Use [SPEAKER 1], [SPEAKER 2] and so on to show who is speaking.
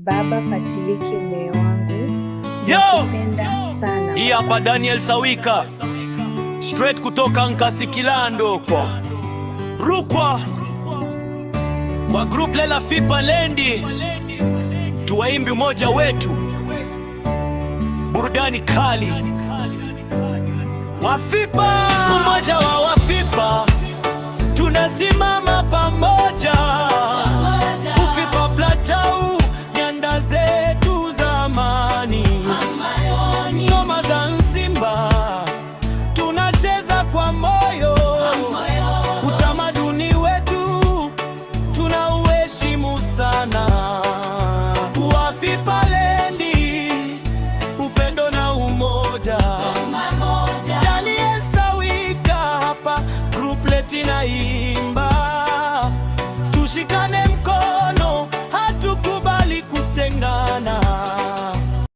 [SPEAKER 1] Baba Patiliki, mume wangu, nakupenda sana.
[SPEAKER 2] Hii hapa Daniel Sawika, straight kutoka Nkasikilando kwa Rukwa, kwa group Lela Fipa Lendi, tuwaimbi umoja wetu, burudani kali. Wafipa, umoja wa Wafipa, tunasimama pamoja. Ufipa Platau, nyanda zetu zamani, ngoma za Nsimba, tunacheza kwa moyo. Utamaduni wetu tunauheshimu sana. Wafipa Lendi, upendo na umoja. Daniel Sawika hapa, group letina hii